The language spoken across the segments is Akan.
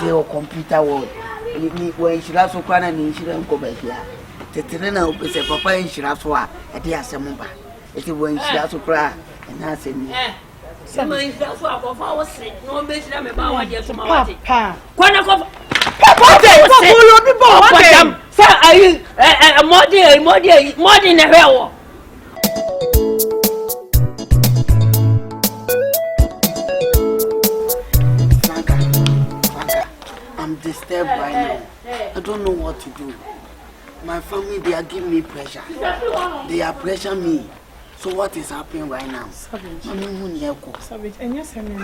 say o computer world ni when shira so kwa na ni shira nko ba bia tetere na o pese papa nshira so a e de asem ba e say when shira so kra na asem ni Sama nshira so akofa wo se no be shira me ba wa de so ma wa te Kwana ko Papa dey ko bi bo wa dey say ayi modi na hwe wo I'm disturbed right now. I don't know what to do. My family, they are giving me pressure. They are pressuring me. So what is happening right now? Savage, and yes, I mean,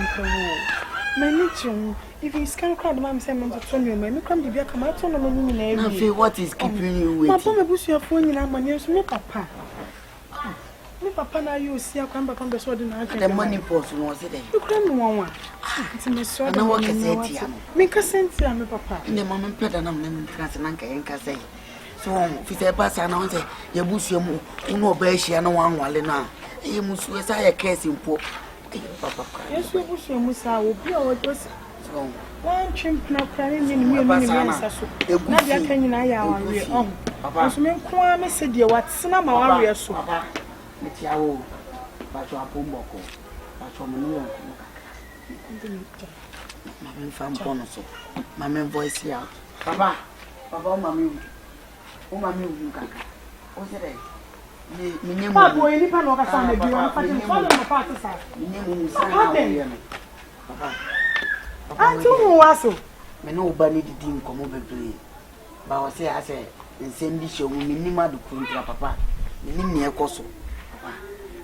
my nature. If you scan crowd, Mamma said, "Mamma, turn your man. Come to be a come out on the moon." What is keeping you waiting? Papa, bush your phone in our money. Me, Papa. Me, Papa, now you see a come back on the sword in the money post was it? You can't one. It's a sword. No one can say to you. Make a sense, me, Papa. In the moment, Peter, I'm not Transananka and Cassay. So, if it's a pass, I know say, you bush your move, you know, Beshi, and one while now. You must say a case in poor. Papa, yes, we bush your musa will be our person. One chimp now crying in me, Nadia can I our own. Papa, so make one said, dear, what's some warrior so. It's your but you are Pumboko, but from New Mamma found Bonoso. Mamma voice here. Papa, Mamma, oh, Mamma, what's it? Papa, boy, any pan of a son, Papa. I don't know so. Me no bani di dim komo bebre. Ba o say ase nsem bi show me nima do kuntra papa. Me nim ne ekoso. Papa.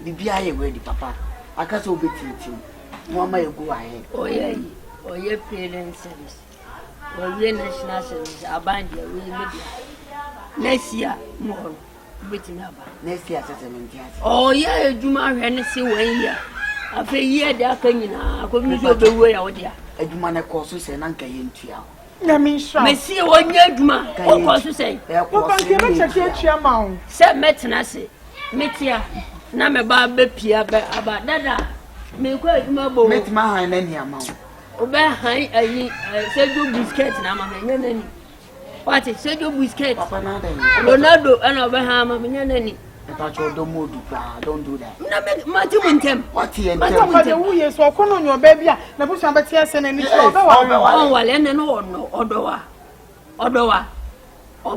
Bibia ye ready papa. Aka so obetintim. Mo ma ye go ahead. Oye parent service. Oye national service abandi we media. Next year mo betin aba. Next year assessment year. Oye ejuma hwe ne se 1 year. Afa year da aka nyina akobi so bewu ya wo dia. Adwuma na koso se na nka ye ntua. Na me sha. Me see wonya adwuma. O koso se. Wo kan ke me check atua ma o. Se metena se. Metia na me ba be pia be aba dada. Me ko adwuma bo. Metima han na ni ama o. Obe han ayi sejo biscuit na ma me nani. What is sejo biscuit? Papa na da. Ronaldo ana obe han ma me nani. Don't do that. What here? Papa, the woo is walk on your baby. The bush and Betty and any Odoa. Or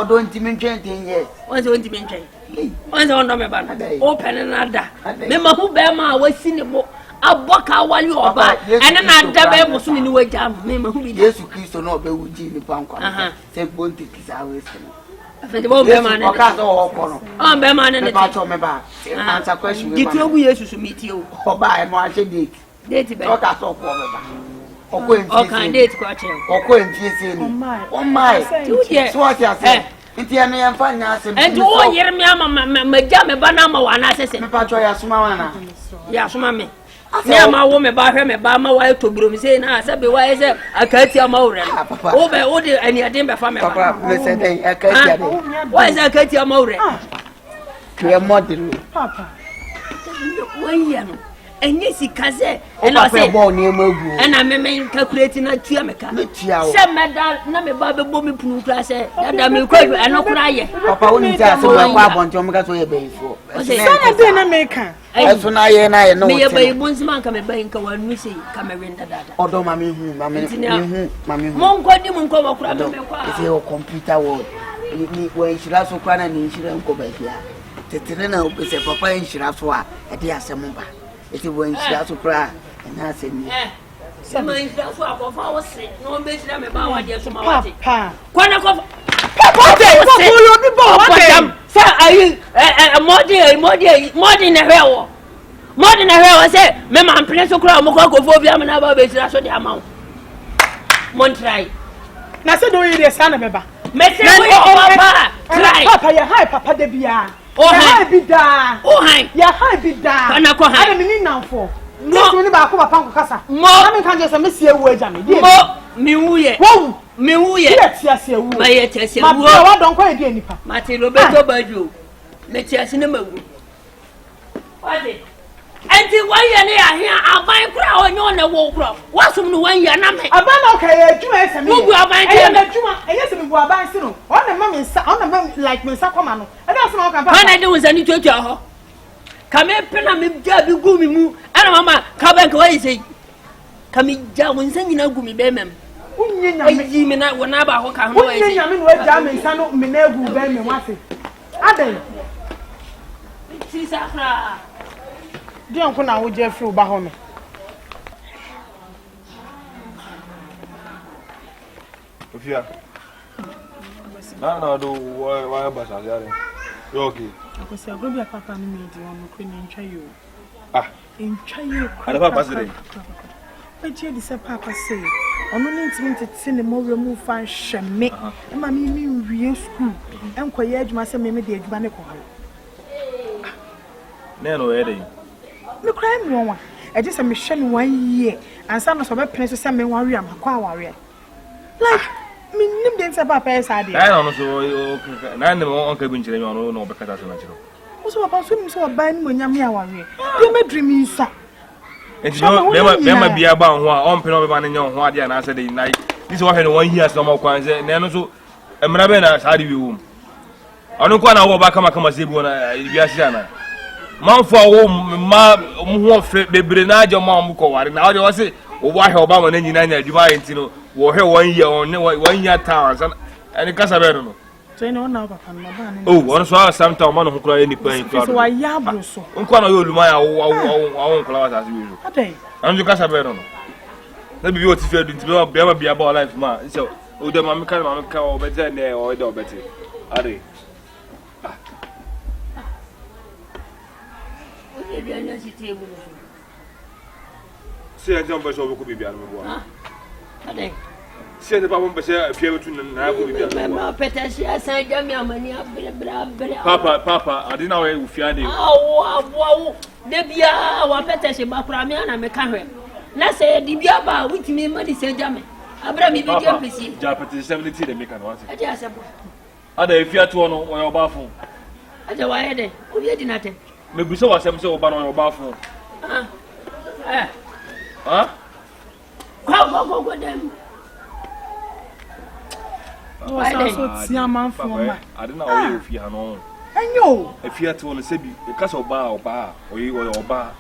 don't even change yes. Once won't even change. Once on my banner. Open another. Remember who bear my way cinema. A boka while you are back. And another was soon in the way down. Remember who be Jesus Christ or not, but with Jimmy Panko. Say, won't take his hours. The woman I'm Beman and the battle me back. Answer question. Did you wish to meet you? Or buy more date. Date about us all or going to date question. Or going to oh my. So what you say? Intiani and finance and you all hear me. I'm jam a banana one. I said, Patroya Sumana. Yes, mammy. Yeah, my woman by her, by my wife to groom saying, I said, why is it? I can't tell more. Over order and you didn't from Papa. Why is I can't tell more? Your mother, Papa. When and yes, he can say, and I say, and I'm a calculating a Tiamica. Some madam, number Baba Bobby Poo class, and I'm quite and no cry. Papa only tells you about Tomaga to a bay for. I didn't make her. As when I know me a baby, once man come a bank when we see come a rent that. Although Mammy, Mammy, Mom, what you come across? It's your computer world. When she loves Ukraine and she don't go back here. The Terena is a papa and she loves her at the Asamumba. It's when she has to cry and I said, some of our sick, no bitch, I'm about what you're so much. Papa, sir, are you more than a hell? More than a hell, I said, Mamma, I'm playing so crowd, Mokophobia, and about bitch, that's what the amount. Montrai. Now, so do you the son of a bar? Papa, you're high, Papa de Bia. Oh, hi, be da. Oh, hi, yeah, hi, be da. And I mean, now for no, about Papa more, I can't just miss your word, Jammy. Me, woo, me, woo, yes, yes, I don't quite get any. Martin Roberto Badu, let us in a move. What is Enti 1 year ne ahia aban kura onyo na wo kura. Wasum no 1 year na me. Aban okay adwuma esemi. Wo bu aban ke. Eye adwuma, eye se me bu aban si no. On na ma me nsa, on na ma like me nsa koma no. E da so na o kan pa. Ana de wonsa ni tuatua ho. Kame pena me ja bi gu mi mu. Ana mama ka ban ka wai sei. Kame ja wonsa nyina gu mi be mem. Unyenya me yi me na wona ba ho ka ho wai sei. Unyenya me no ja me nsa no me na gu be me wase. Adan. Si sakra. Dion ko na wo je fi uba ho me. Ofia. Na do why basa yare. You okay? Akosi agobi papa no me di won ko ni ntwa yo. Ah. Ntwa yo. Ada papa say. Eje di se papa say. Ono ne ntimi tete ne mo we mu fa hweme. E ma mi wie school. Enkoye adwuma se me de adwuma ne ko ha. Na no e dey. Me cry me won wa. Eje se me hwe me 1 year. Ansa no so be pene so se me wan wi am kwa aware. Like me nim den se papa e sa de. Na no so na ne on ka bi nchire me no no be kata so na chiro. Wo so papa so nim so ba ni mo nyam ya aware. Dey me dream nsa. Enti no be ma bia ba ho a on pene be ba ne nyon ho ade na ase de na this wa he no 1 year so ma kwan se na no so emra be na sa de wi wo. Onu kwa na wo ba kama se bi wona bia sia na. Manfo wo ma ho fe bebre na ajo ma mo ko ware na ajo wase wo wa he oba mo na nyina nya adwuma enti no wo he 1 year on 1 year town san ani kasa be no so ina ona papa no ba ne oh won so some town ma no kura eni pan kura so wa ya bro so nko na yo luma ya wo kula wasa si wi adai anju kasa be no na bibi o ti fe du nti be ma bia ba life ma so o de ma me ka o be je ne o de o be ti are se a jamba so ko bibia no bo ade se de papa mbese afia wetu na ko bibia ma petasi asan jami amani abra papa ade na we ufia de awo de bia wa petasi ba kura me na me ka hwe na se di bia ba witimi ma di se jami abra mi bi dia pesi ja petasi 70 de me ka no ase ade asebo ada afia to no wo ba fun ade wa ye de o bi di na te me buso wa sem se wo ba no wo ba fun Go dem. o so ti amanfo ma ade na o ye ofia ha no enyo afia to no se bi e ka so oba o ye oba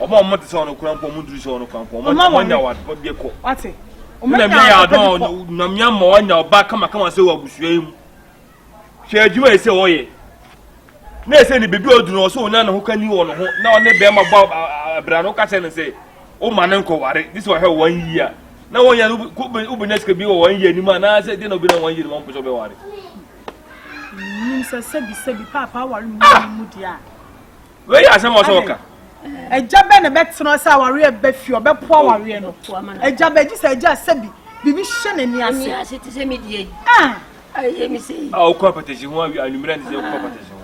omo te so no kura mpo mu duru so no kwan mpo mo nya wa bi ko wate o me ya no na mya mo nya oba kama se wo abusua yi mu hwe adwuma ese wo ye na ese ni bebi odunu o so onya na ho kani wo no ho na o ne be ma ba bra no ka se ne se o ma ne nko ware this was her 1 year na won ya ubeneska bi wo 1 year ni ma na se de no bi na 1 year ni mo mpo so be ware nim se sebi papa ware mu dia we ya se mo so ka eja be ne betno se ware be fi o be po ware no eja be ji se eja sebi bibi hye ne ni ase ni ase ti se me die aye mi sei o ko pateji ho anumira ni se o ko pateji ho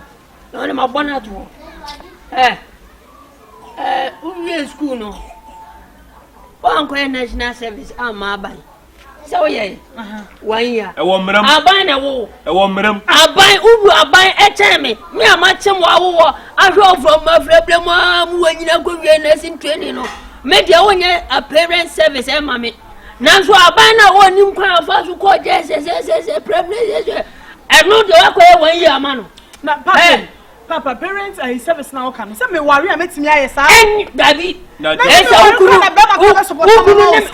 no ne ma bona to we school no wan ko national service ama ban se wo ye 1 year e wo mram aban na wo e wo mram aban ubu aban e cheme me amachem wo ahwo from afreble mu wanyina ko wie na sin training no me dia wonye a parent service e mame nanso aban na woni nkwan afa so ko je se privilege e no de wa ko e 1 year ama no na papa parents and service now can say me worry am metimi aye sa David na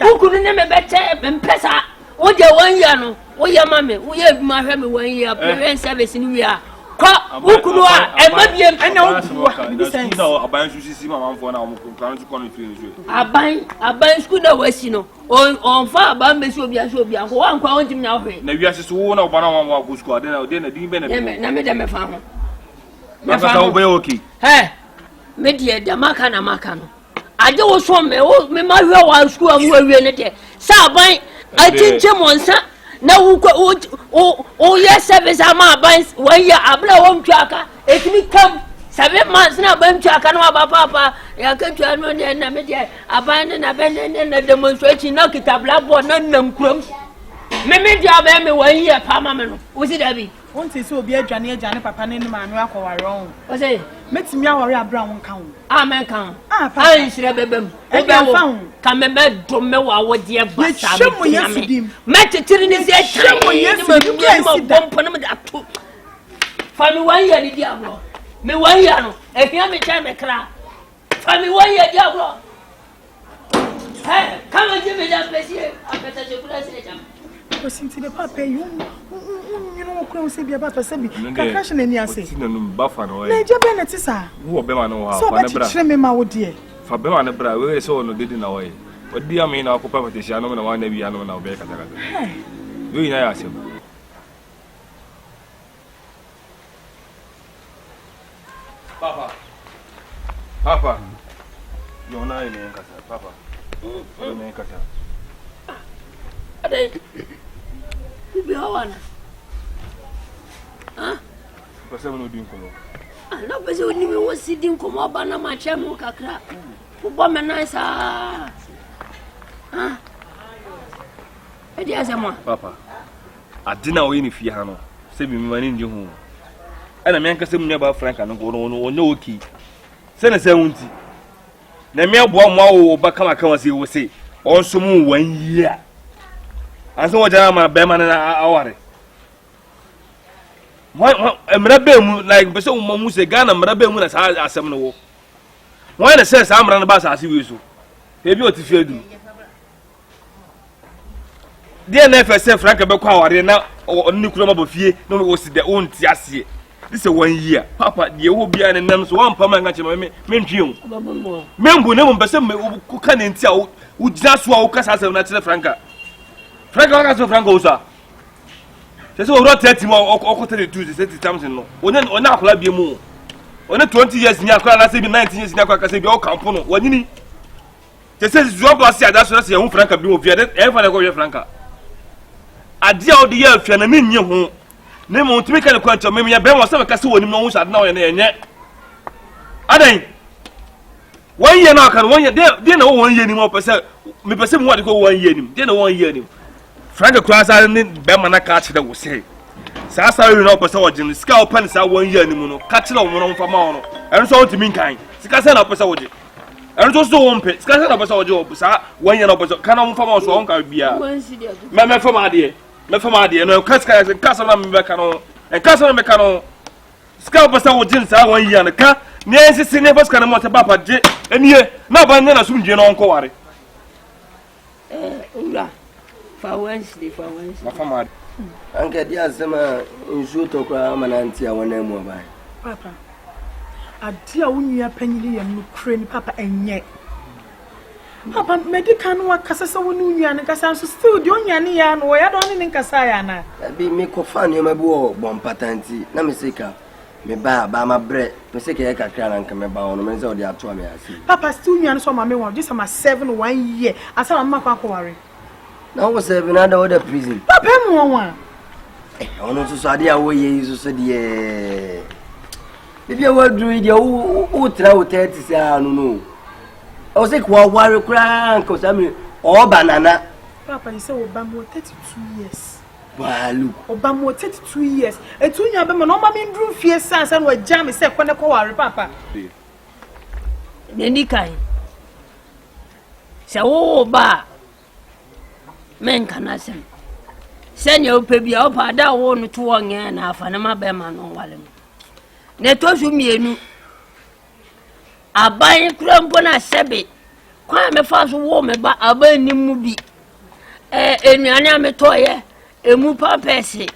ukunu ne me bete mpesa wo je 1 year no wo ye mame wo ye ma hwe me 1 year parent service ni wi a ko ukunu a e ma biem ena wo bi sense na aban susisi mama mfo na o kan to kono fi nso aban school na wasi no on fa aban be so bia ko wan kwa won tim na hwe na wi ase so wo na oba na wa ko school de na din be na me de me fa ho na fa ka obe okay me de da maka na maka no aje wo so me ma hwe wa school amu awie ne de sa aban atinche monsa na wo ye service ama aban 1 year abla wo mtwaka etimi kam 7 months na aban mtwaka na ba papa ya ka twa no ne na me de aban na ben na demonstration na kitabla bo na nam kurom me de aban me 1 year pa ma me no wo si da bi won't so be a Johnny Papa and man walk or wrong. I say, makes me our brown count. Man count. I should have been found. Come and bed to me while what dear but show me yesterday. Met it in his head. Find me 1 year, the Diablo. Me 1 year, if you have a time, a cry. Find me 1 year, Diablo. Hey, come and give me that place here. I better say, listen to the papa, you know, close to be about to send me. Concussion in your say. Buffalo. Major Bennett, sir. Who are Bemano? So much me, my dear. For Bemana Bra, we saw no didn't away. But dear me, our competition, no one maybe I know now. We ask him. Papa, you're not in Papa. Be one. Huh? Person no din komo. No person oni me wo sidin komo ba na ma che mu kakra. Wo bo me nice ah. Ah. E dia se mo. Papa. Adina wo ni fie ha no. Se bi mi mani nje hu. Ana me anka se mu ba Franka no go no onye oki. Se na se wunti. Na me aboa mo wo ba kama kama se wo se. Onso mu 1 year. Anso wajana ma be man na aware. Mrabe mu like be so mu se Ghana mrabe mu na sa asem no wo. Why na say sa mra na ba sa ase wi so. E bi otifie du. Dia na fe se Franka be kwa aware na onni kuro ma bo fie no wo si de onti ase. This is 1 year. Papa, the whole be an name so one permanent catch me dream. Membu ne mo be se me ku ka ne ntia wo just wo ka sa na tele Franka. Franka ka so Franka usa. Se so ro 30 mo o 32 30 times no. Ona akola bie mu. Ona 20 years ni akola na se bi 19 years ni akola ka se bi o kampo no. Wanyini. Se se zo go ase ada so na se hu Franka bi mo fie de e fa na go we Franka. Ade a o de ye afia na me nye ho. Ne mo ntimi ka ne kwancha me me be mo se me ka se woni no hu sha na o ye na enye. Adan. 1 year na kan 1 year de na 1 year ni mo pese me pese mo ade ko 1 year ni. De na 1 year ni. Franka kwasa ni be ma na ka che de wo se. Sa sa wi na pese wo jin ska o pan sa 1 year ni mu no ka che na wo no mfa ma wo no. Eno so ntimi nkan. Sika se na pese wo je. Eno so wo mpe. Sika se na pese wo je sa 1 year na pese kana wo mfa ma wo so on ka bia. Me fa ma de. Me fa ma de no kasa na me be ka no. Kasa na me ka no. Ska o pese wo jin sa 1 year na ka ni ensisi ne pese kana mo te papa je. Enie na ba ne na sumje na onko ware. Ura. For Wednesday. Na fa ma. Anke dia sema nju to kwa mananti a wona mu ba. Papa. Adia wunua panyini ye no kure ni papa enye. Papa medical no akasa se wonu nua ne kasa so still de onya ne ya no ya don ne nkasa ya na. Bi me ko fa ne ma bi wo bom patanti na me sika me ba ma bre me sika ya kakra na nka me ba wono me se o de ato me asi. Papa still nua no so ma me won just ma 7 1 year asa ma kwa kware. Na wo 7 na da wo da prison. Papa mu won. Ono so ade a wo ye so so de Bibi wa dru de wo tra wo 30 se anu no. O se kwa ware kura nko sami o banana. Papa you say Obama 32 years. Balu. Obama 32 years. Etu nya be mo no ma me ndru fie sansa no jam se kwene ko ware papa. Neni kai. Se wo ba men kanasem. Senya opebia opa da wo no to wonye na afa na ma be ma no wale mo. Ne to su mienu. Aban krampo na sebe. Kwa me fa so wo me ba aban ni mu bi. Enuane ametoye, emu papese.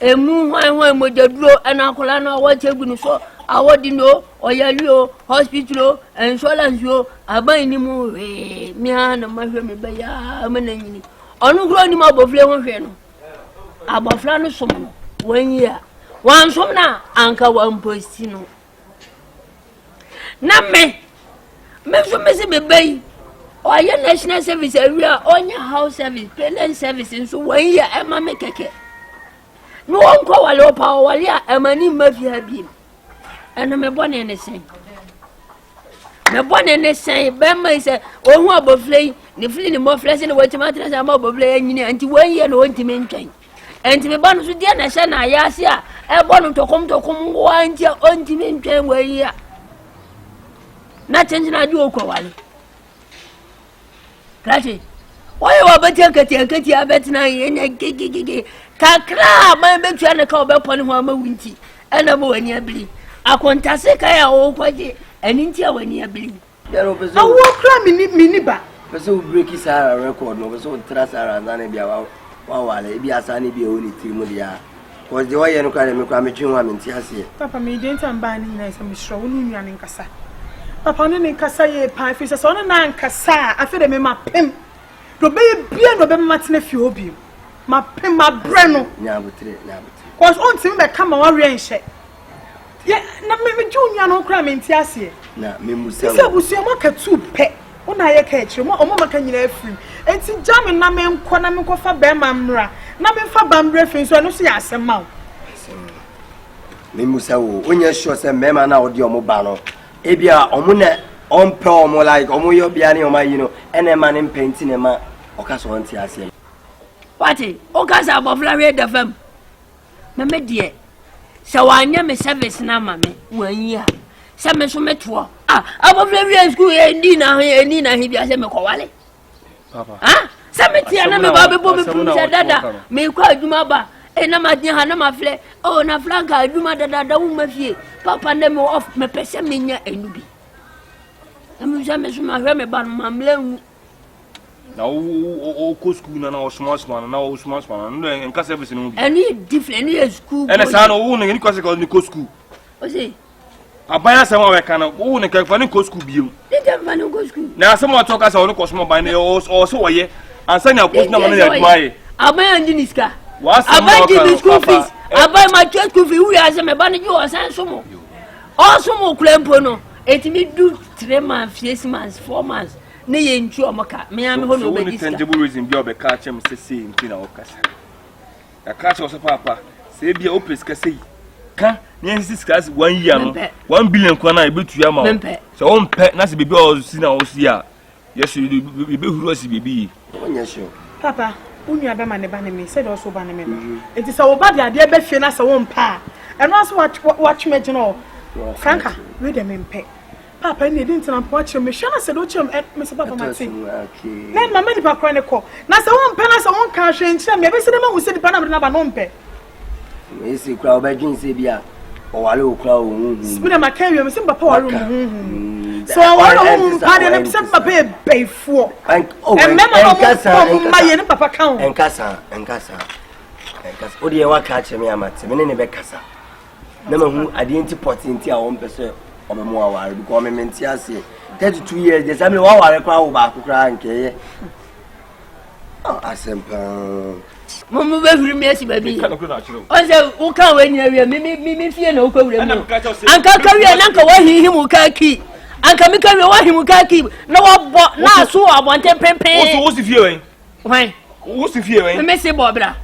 Emu hwan mojaduro anakola na wachebu no so awodi no oyalio hospital insurance yo aban ni mu mi ana mahwe me ba ya mananyini. Onu kro ni mabofle ho hwe no. Abofla no som no 1 year. Wan som na anka wan posti no. Na me so me se bebe oya national service area onya house service parent service so 1 year e ma me keke no onko wale opa wale a amani mafia bi ena me bone ne sen be ma se ohun abofle ni fili ni mo fle se ni wetima tra ma abofle anyini anti 1 year no onti me ntwan anti me ba no so dia na hye na ya ase a born to come one year on Jimmy way. Nothing I do, Kowali. Cratty, why you are better get your better and giggy. Kakra, my betray and a cow upon Hama Winty, and a boy near Billy. I can't say I owe quite an inch when you believe. I walk miniba. So break his record, no, so trust her and then be about Wahala, be a sunny be only Timodia. Was the way you can make you one in Tiasia. Papa, me didn't am banning nice and Miss Rowunian in Cassa. Papa, no, in Cassa, ye pie fishes on a nan Cassa. I feel them in my pim. The baby, no, be much nephew of you. My pim, my breno. Was on him that come on range. Yeah, not maybe Junior no crime in Tiasia. Now, me must say, was your market too pet. When I catch you, Mama can you free? And see, Jamin, Namen, Quanamico for Bamra, Namen for Bam reference, so I don't see us a mouth. Mimusa, when you're sure some member now, dear Mobano, Ebia, Omuna, on promo like Omoyo Biani, or my, and a man in painting a man, Ocaso and Tiasia. Party, Ocasa above la red of them. Mamma dear, so I never service now, mammy, 1 year. Some metro. Above the school, and Nina, he has a Mekowale. Papa. Ah, Samity and I'm a baby boom, said Dada, may call you Maba, and I'm at Hanama Fle, oh, na Flanka, you mother, the woman here, Papa, never off my Pessaminia and Nubi. I'm my Remaban, Mamma. Now, school, now small man, now small man, and cast everything. Any different school, and a son of owning any classical school. What's it? I buy some kind of own a California school bill. They don't want to go school. Now, someone talk us on the Cosmo by nails or so, yeah, and send your post money at my. I buy Angeliska. I buy the school fees. I buy my church school fee. We are some abandoned you or send some more. Also, more clampono. It may do 3 months, 6 months, 4 months. Nay, in Chuamaka, me, I'm going to tangible reason be of a catch him, say, in Tina Ocasa. A catch was a papa, say, be opus, Cassay. Can Nancy's class 1 year, 1 billion kwana I bet you amount. So on pet, Nancy be all seen our Sia. Yes, you be who was be. Yes, sure. Papa, when you have a man, me said also banning. It is our body, dear Beffin as a one pa. And also watch me, you know. Franca, read them in pay. Papa, and you didn't watch him. Michelle said, "Watch him at Mr. Papa Martin." Then my medical chronicle. Now, so one pen as a one cash and shame. Maybe the man who said the Panama non pay. Is a crowd by Jane Sabia or a little crowd. Spinner my carrier, Mr. Papa room. So I want to pardon himself a pay for. And remember, my Papa count and Cassa. Oh, dear, what catch me? I'm at Seminary Becassa. Never who I didn't put into our own person. Or more, because I'm in 32 years. There's only one I crowd back crying. Oh, I simple. Mamma, very messy, baby. I said, who can't win here? Me, fear no problem. Uncle Carry and Uncle, why he will keep. Uncle Mickey, why he will keep. No, now, so I want 10 pay. What's the feeling? Why? What's the feeling? Missy Bobra.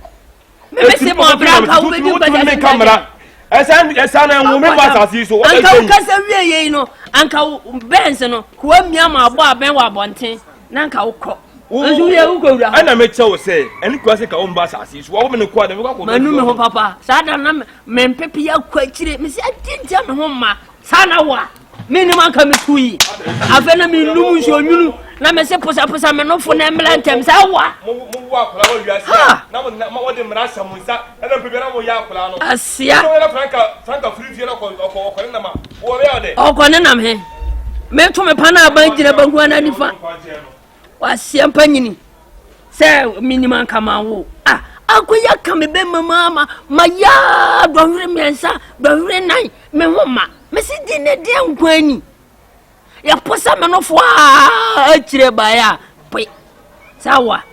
Missy Bobra, how will you put the camera? As I woman was as so. Uncle Cassavia, you know, Uncle Benson, who am Yama, Bob, and Wabontin, Nanka Cock. And I make so say, any classic own bass as is woman who quite a no, Papa. Sadan, men peppy, quite cheap. Miss, I didn't tell me home, Sanawa. Minimum come to ye. I've been a mean lose your new. Let me say, put up some for them lanterns. Awa. Now, what the Marassa was that, and a prepare Yakulano. I see Franca free or Conanam here. Met to me pana by Jina Banguana Nifa. Was Siampani. Say, minimum come out. Ah, I'll come be mamma, my yard, don't remember, don't night, me mama. Missy didn't damn queenie. Ya put some of wa chirabaya. Poi Sawa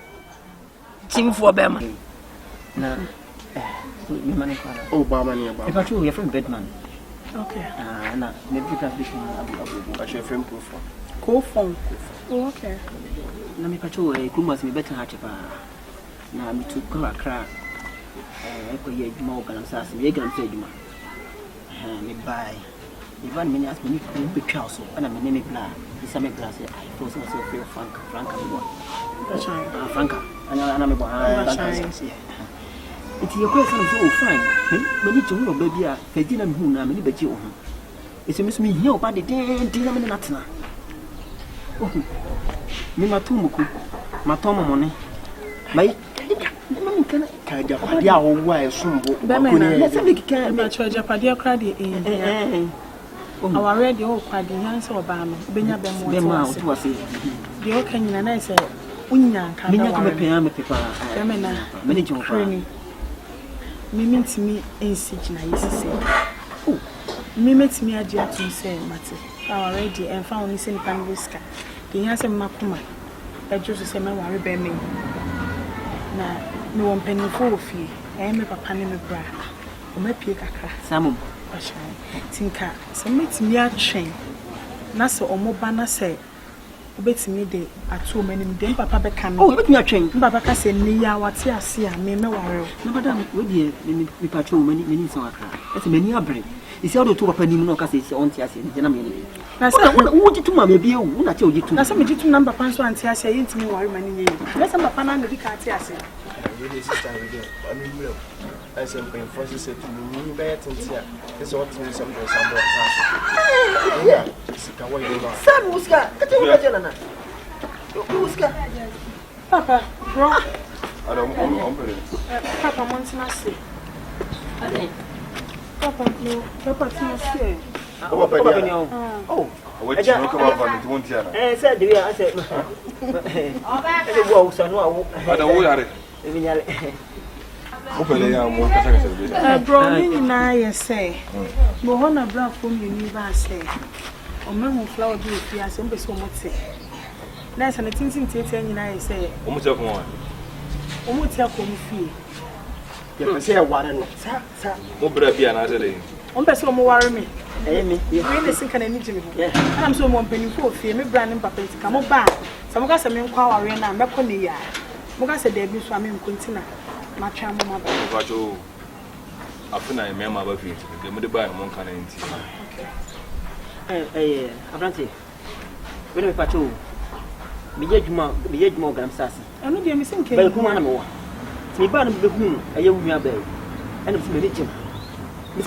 Tim for Bema. Oh, Barman, if I told you from Bedman. Okay. Now, maybe you can be your friend proof. Go phone. Okay. Let me patrol a good must be better. Now, I'm too crack. I could get more than assassin. You can say, me buy. If 1 minute ask me to be counsel, and I'm a name plan. This I'm a glass. I force myself feel Franca. Franca, and I'm a It's your question so fine. When you told your baby, I didn't who na many bet you. It's a miss me here about the dinner minute. Oh, me matumuku, matoma money. My Kaja, why soon? Let's make a mature Japadia crowdy in. Our radio party, Hans Obama, Benjamin was it. The old canyon and I said, Unya can pay me people. Femina, many training. Miming to me in siege, I used to say. Mimit me a jet to say, Matty. Already and found this in Panvisca. The answer Makuma. I just say, my worry bear me. Now, no one penny for fee. I am a papa name of bra. Or my pick a crack. Some Tinka, submit me a chain. Nasa or Mobana say, obey me day at 2 minutes. Then Papa became me a chain. Papa say, Nia, what's your see? Me no worry. No, madam, would you be patrol many minutes on a crack? It's a many a break. It's all the 2 penny no cassis on Tias in Germany. Now, what you to mammy be you? Not tell you to. Now, some to number Panso and Tias ain't me worry many years. Let's have a pan and the Tias. Really, sister, I mean, I said, when Francis said to me, bad and here, it's all to me something. Yeah, Sam Muska, Papa, bro. I don't want Papa wants to say. Papa, no, Papa, say. Oh, what you look about it won't hear. I said, I said, I don't worry. Brownie na say. Mohona bra from you say. O me ho flower do fi ase mbe so mote. Na say na tintin tete nyina say. O mo te ko won. O mo te ko mo fi. Ye pese e ware no. Sa. Mo bra bia na say dey. O mbe so mo ware me. Me. We dey sink na ni jimi ho. Na am so mo mpani ko fi me bra ne papa tika mo ba. Sa mo ka se me nkwa ware na me ko ne ya. Mo ka se dey bi so am me kontina. Matcha mama ba. Pacho. Afuna me ma ba fi. Dem de ba mo kan na nti. Abrante. When we patrol, me yejuma gram sasi. I know they me sink. Bel kuma na me wa. Me ba na be hu aye wu nua ba. And me me jim.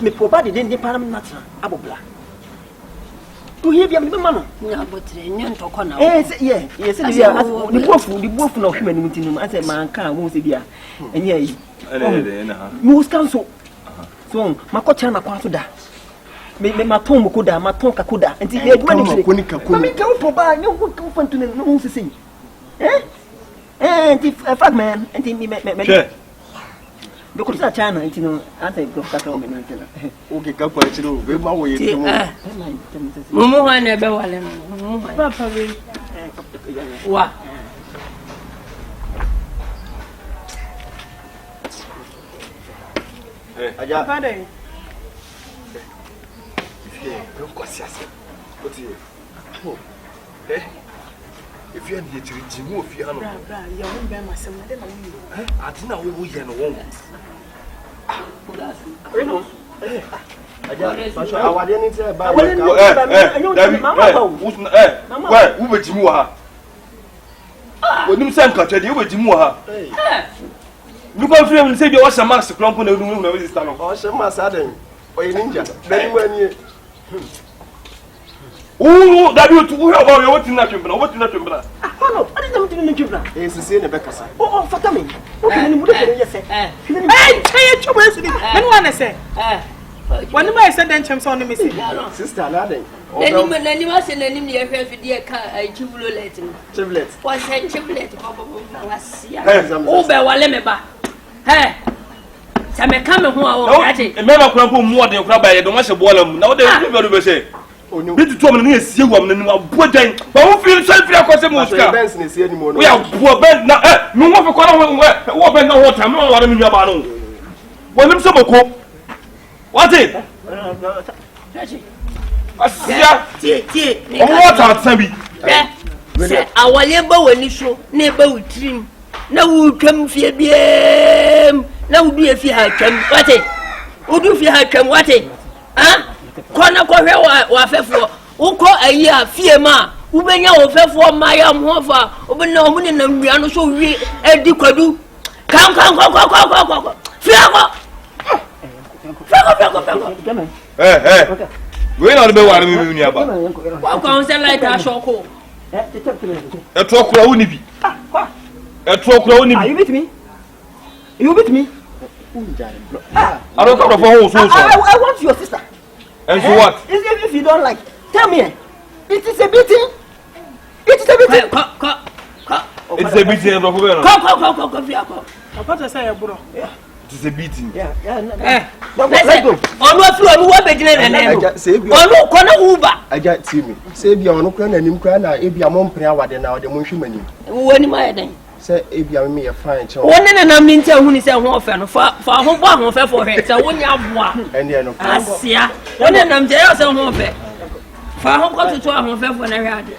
Me provide den param natra abobla. To hear be me ma no. Na botre nyen to kona. Yes, the bofu na hwema ni mutinu. I say man kan wo se bia. Enye yi. Na ha. You was cancel. So, makocha na kwa so da. Me maton mukoda, maton kakoda. Enti e duma ni kuni kakuni. Me kan to ba, ne wo kan fantu ne no se sei. Enti fragment, enti me. Che. Be ko sa chana enti no, ante go ka ka me no enti na. Okay, ka kwa chiro, be ma wo ye tumo. Mumu ha na be wale no. Papa we. Wa. Aja. Papa dey. Go kwa siasa. Oti. If you are here to jimu of you, Bra, you won't bear my son. I didn't know who you know. Aja, Pastor, I didn't say about where who would you ha? When you send country, you would you ha? Look at him and say you was a master clump on the room of this time. Oh, some master, or ninja. Then when you. Oh, that you to about what in that children, what in that children? No, I didn't children. It's the same Becca. Oh, for coming. Okay, you would have said. Hey, tell you to listen. When one say. When I said then chums on me sister Laden. Then you must send him the affair for dear car, a chiblet. Chiblet. What's a chiblet? Oh, by Walemeba. Hey. Some come who are a member of more than crab by the domestic boilum. Now they will say. Need to tell me see woman but then but who feel self across the most anymore. We are poor bed now. No one for calling what bend no water, no one in your barn. When them some cook. What it? What are Sammy? Our labor when you show neighbor with dream. Now we come fear BM. Now do if you have come what it? Would you if you have come what it? Huh? Kwana kwa wa fefo wo ko ayi fie ma wo benya wo fefo maya mhofa wo benya wo ne na nwia no so wi edi kwadu kan We not be worried me ni aba. Wa kon se light ashoko. E to kura woni bi. E to kura woni bi. You beat me? You beat me? I don't come from home so. I want your sister. And so what? If you don't like, tell me. It is a beating. It is a beating. It's a beating, bro. Come. Papa just say bro. It's a beating. Yeah. Let's go. On what floor we were beginning and then. On no corner Uber. I got see me. Say be on no kran anim kran na e bia mo mpre awade na ode mo hwemani. Woni ma den. Say e bia me ye fine che. Woni na nam ntia hu ni se ho ofe no fa ho bo ho fe for he se woni aboa. Ene no. Asia. Woni nam je se ho ofe. Fa ho ko tutu ho fe for na hwe ade.